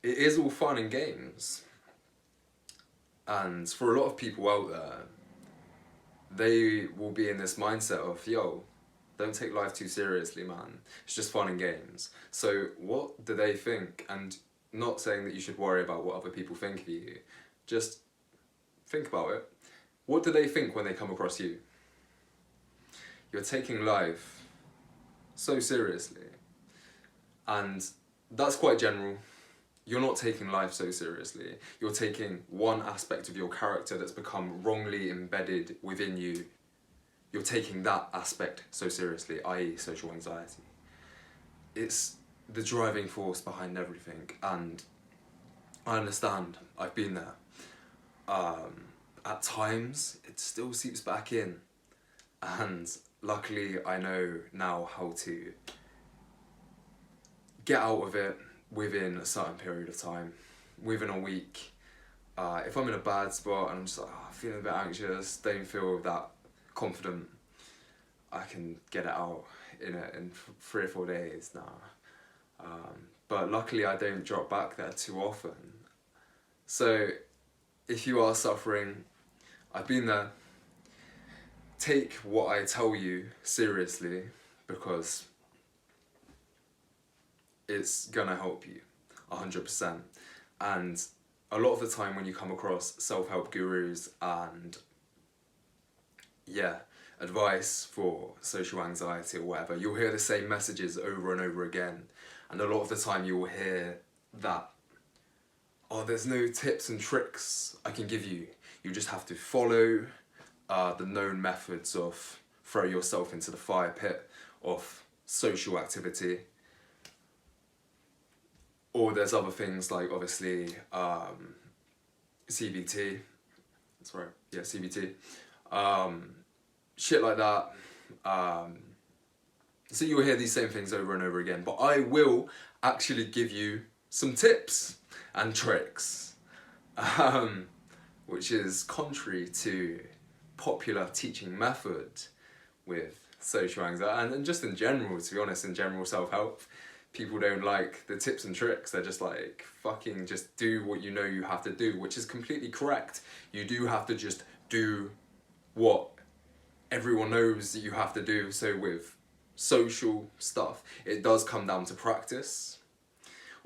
it is all fun and games. And for a lot of people out there, they will be in this mindset of, yo, don't take life too seriously, man. It's just fun and games. So what do they think? And not saying that you should worry about what other people think of you, just think about it. What do they think when they come across you? You're taking life so seriously. And that's quite general. You're not taking life so seriously. You're taking one aspect of your character that's become wrongly embedded within you. You're taking that aspect so seriously, i.e. social anxiety. It's the driving force behind everything, and I understand, I've been there. At times, it still seeps back in, and luckily I know now how to get out of it within a certain period of time, within a week. If I'm in a bad spot and I'm just like, feeling a bit anxious, don't feel that confident, I can get it out in 3 or 4 days now. But luckily I don't drop back there too often. So if you are suffering, I've been there. Take what I tell you seriously, because it's gonna help you 100%. And a lot of the time when you come across self-help gurus and advice for social anxiety or whatever, you'll hear the same messages over and over again. And a lot of the time you will hear that, there's no tips and tricks I can give you. You just have to follow the known methods of throw yourself into the fire pit of social activity. Or there's other things like, obviously, CBT. That's right, yeah, CBT. Shit like that. So you'll hear these same things over and over again, but I will actually give you some tips and tricks, which is contrary to popular teaching method with social anxiety, and just in general, to be honest, in general self-help. People don't like the tips and tricks. They're just like, fucking just do what you know you have to do, which is completely correct. You do have to just do what everyone knows that you have to do. So with social stuff, it does come down to practice.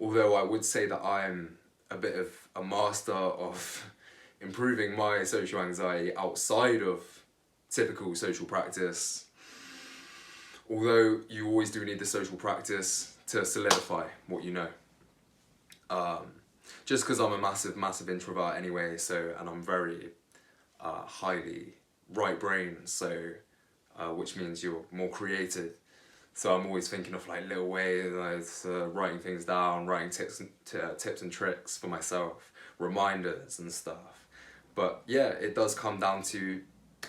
Although I would say that I'm a bit of a master of improving my social anxiety outside of typical social practice. Although you always do need the social practice to solidify what you know. Just because I'm a massive introvert anyway, and I'm very highly right-brained, so which means you're more creative. So I'm always thinking of like little ways, writing things down, writing tips and tricks for myself, reminders and stuff. But yeah, it does come down to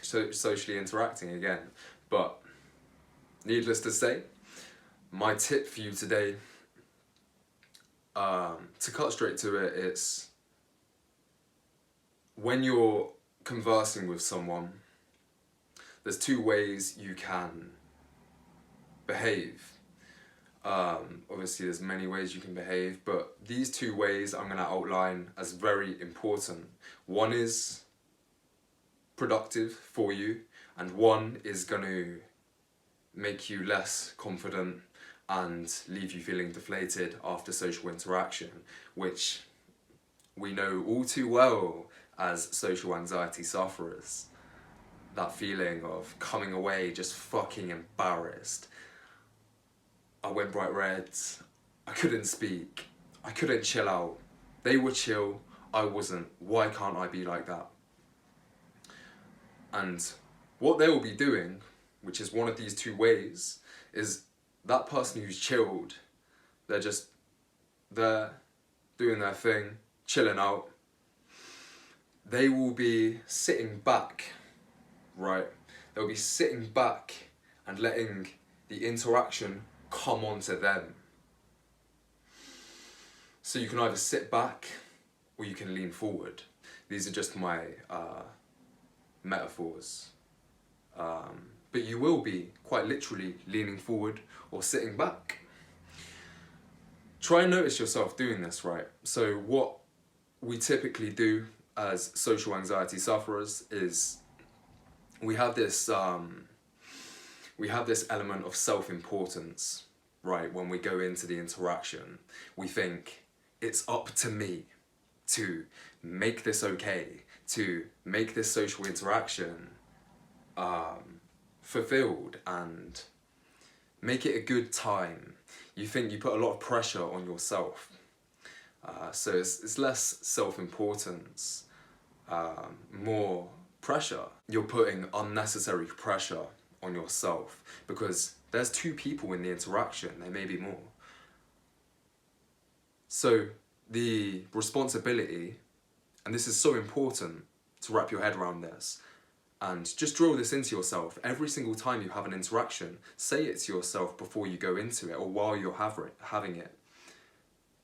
socially interacting again. But needless to say, my tip for you today, to cut straight to it, it's when you're conversing with someone, there's 2 ways you can behave. Obviously there's many ways you can behave, but these 2 ways I'm going to outline as very important. One is productive for you, and one is going to make you less confident and leave you feeling deflated after social interaction, which we know all too well as social anxiety sufferers. That feeling of coming away just fucking embarrassed. I went bright red, I couldn't speak, I couldn't chill out. They were chill, I wasn't. Why can't I be like that? And what they will be doing, which is one of these 2 ways, is that person who's chilled, they're just there, doing their thing, chilling out. They will be sitting back, right? They'll be sitting back and letting the interaction come onto them. So you can either sit back or you can lean forward. These are just my metaphors. But you will be quite literally leaning forward or sitting back. try and notice yourself doing this, right? So what we typically do as social anxiety sufferers is we have this element of self-importance, right? When we go into the interaction, we think it's up to me to make this okay, to make this social interaction fulfilled and make it a good time. You think you put a lot of pressure on yourself. So it's less self-importance, more pressure. You're putting unnecessary pressure on yourself because there's two people in the interaction, there may be more. So the responsibility, and this is so important to wrap your head around this, and just drill this into yourself. Every single time you have an interaction, say it to yourself before you go into it or while you're having it.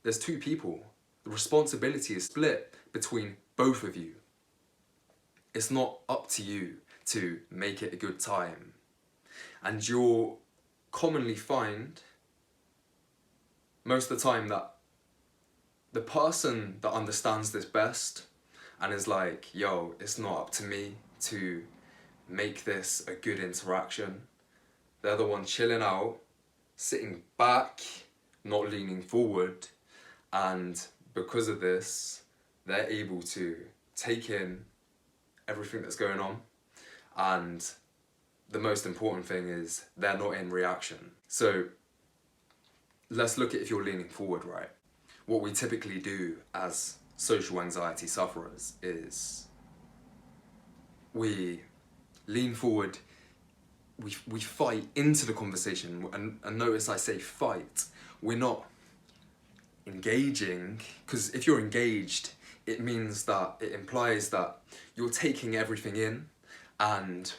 There's two people. The responsibility is split between both of you. It's not up to you to make it a good time. And you'll commonly find most of the time that the person that understands this best and is like, yo, it's not up to me to make this a good interaction. They're the one chilling out, sitting back, not leaning forward, and because of this, they're able to take in everything that's going on, and the most important thing is they're not in reaction. So let's look at if you're leaning forward, right? What we typically do as social anxiety sufferers is we lean forward, we fight into the conversation, and notice I say fight. We're not engaging, because if you're engaged, it means that, it implies that you're taking everything in, and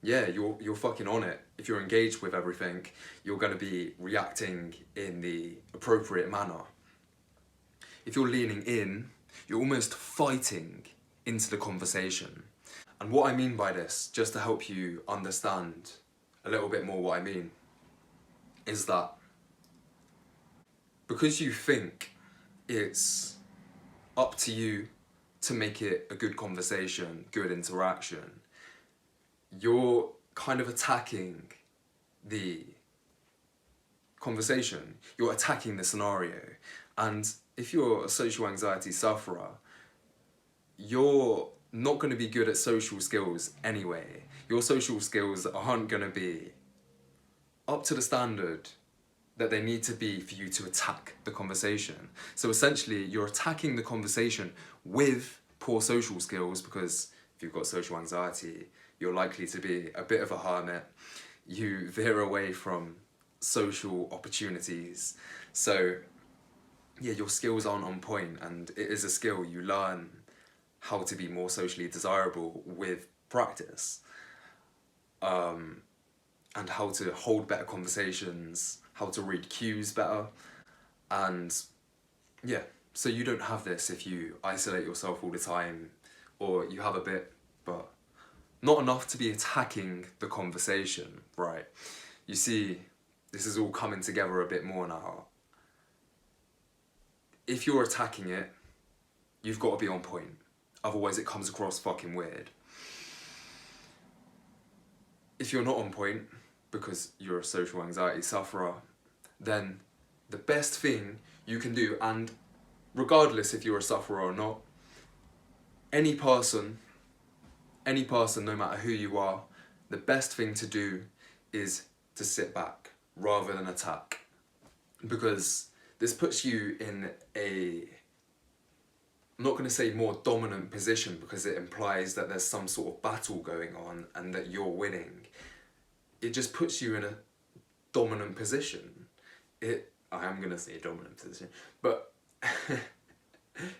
yeah, you're fucking on it. If you're engaged with everything, you're going to be reacting in the appropriate manner. If you're leaning in, you're almost fighting into the conversation. And what I mean by this, just to help you understand a little bit more what I mean, is that because you think it's up to you to make it a good conversation, good interaction, you're kind of attacking the conversation, you're attacking the scenario. And if you're a social anxiety sufferer, you're not going to be good at social skills anyway. Your social skills aren't going to be up to the standard that they need to be for you to attack the conversation. So essentially, you're attacking the conversation with poor social skills, because if you've got social anxiety, you're likely to be a bit of a hermit. You veer away from social opportunities. So yeah, your skills aren't on point, and it is a skill you learn how to be more socially desirable with practice. And how to hold better conversations, how to read cues better. And yeah, so you don't have this if you isolate yourself all the time, or you have a bit, but not enough to be attacking the conversation, right? You see, this is all coming together a bit more now. If you're attacking it, you've got to be on point. Otherwise it comes across fucking weird. If you're not on point, because you're a social anxiety sufferer, then the best thing you can do, and regardless if you're a sufferer or not, any person, no matter who you are, the best thing to do is to sit back rather than attack. Because this puts you in a, I'm not going to say more dominant position, because it implies that there's some sort of battle going on and that you're winning. It just puts you in a dominant position. I am going to say dominant position, but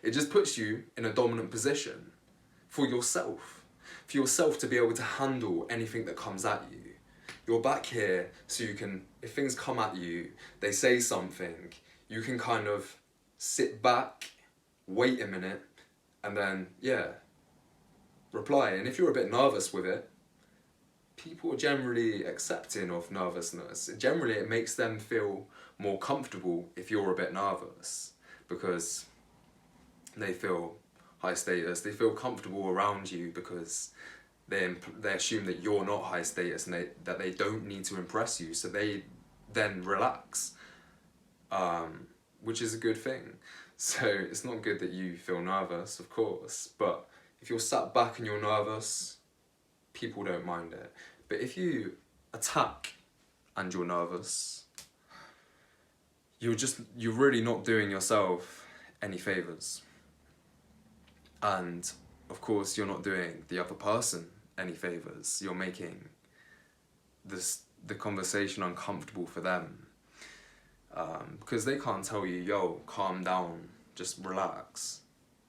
it just puts you in a dominant position for yourself to be able to handle anything that comes at you. You're back here so you can, if things come at you, they say something, you can kind of sit back, wait a minute, and then, yeah, reply. And if you're a bit nervous with it, people are generally accepting of nervousness. Generally, it makes them feel more comfortable if you're a bit nervous, because they feel high status, they feel comfortable around you because they assume that you're not high status and that they don't need to impress you, so they then relax, which is a good thing. So it's not good that you feel nervous, of course, but if you're sat back and you're nervous, people don't mind it. But if you attack and you're nervous, you're really not doing yourself any favours. And of course you're not doing the other person any favours. You're making the conversation uncomfortable for them. Because they can't tell you, yo, calm down, just relax.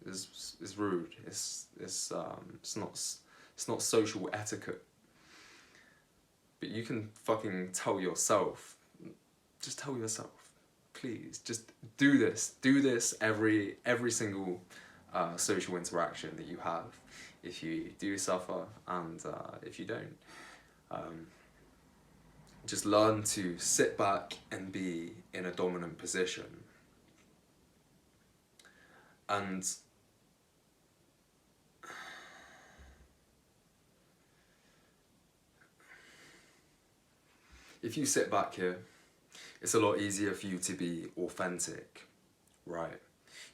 It's rude. It's not social etiquette. But you can fucking tell yourself. Just tell yourself, please. Just do this. Do this every single social interaction that you have. If you do suffer and if you don't. Just learn to sit back and be in a dominant position. And if you sit back here, it's a lot easier for you to be authentic, right?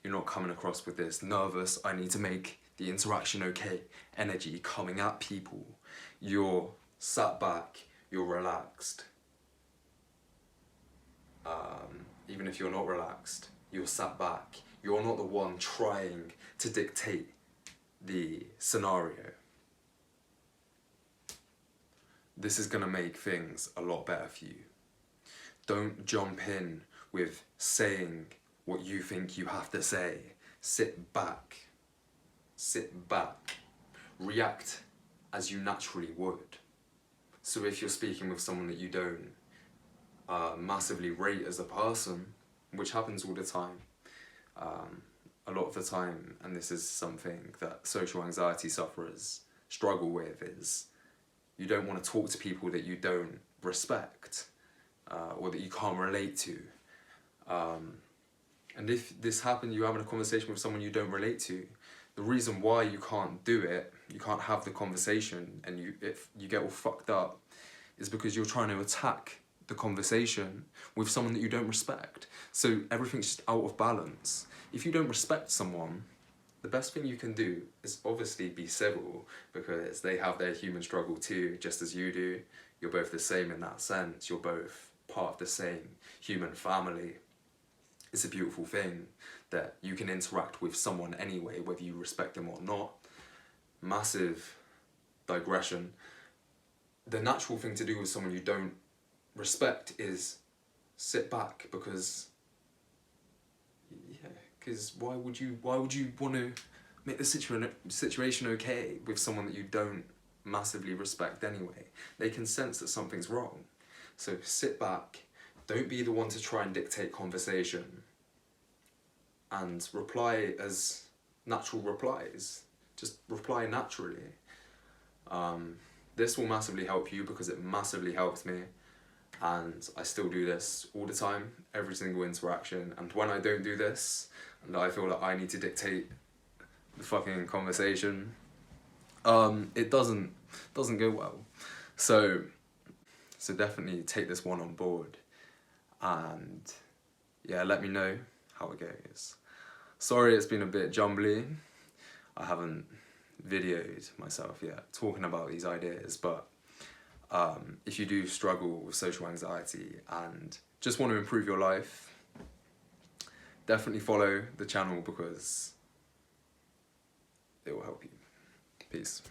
You're not coming across with this nervous, I need to make the interaction okay energy coming at people. You're sat back, you're relaxed. Even if you're not relaxed, you're sat back. You're not the one trying to dictate the scenario. This is gonna make things a lot better for you. Don't jump in with saying what you think you have to say. Sit back. Sit back. React as you naturally would. So if you're speaking with someone that you don't massively rate as a person, which happens all the time, a lot of the time, and this is something that social anxiety sufferers struggle with, is you don't want to talk to people that you don't respect or that you can't relate to. And if this happened, you're having a conversation with someone you don't relate to, the reason why you can't do it, you can't have the conversation, and if you get all fucked up, is because you're trying to attack the conversation with someone that you don't respect. So everything's just out of balance. If you don't respect someone, the best thing you can do is obviously be civil, because they have their human struggle too, just as you do. You're both the same in that sense. You're both part of the same human family. It's a beautiful thing that you can interact with someone anyway, whether you respect them or not. Massive digression. The natural thing to do with someone you don't respect is sit back, because why would you want to make the situation okay with someone that you don't massively respect anyway? They can sense that something's wrong. So sit back, don't be the one to try and dictate conversation, and reply as natural replies. Just reply naturally. This will massively help you, because it massively helped me, and I still do this all the time, every single interaction. And when I don't do this, and I feel like I need to dictate the fucking conversation, it doesn't go well. So definitely take this one on board, and yeah, let me know how it goes. Sorry it's been a bit jumbly. I haven't videoed myself yet talking about these ideas, but if you do struggle with social anxiety and just want to improve your life, definitely follow the channel, because it will help you. Peace.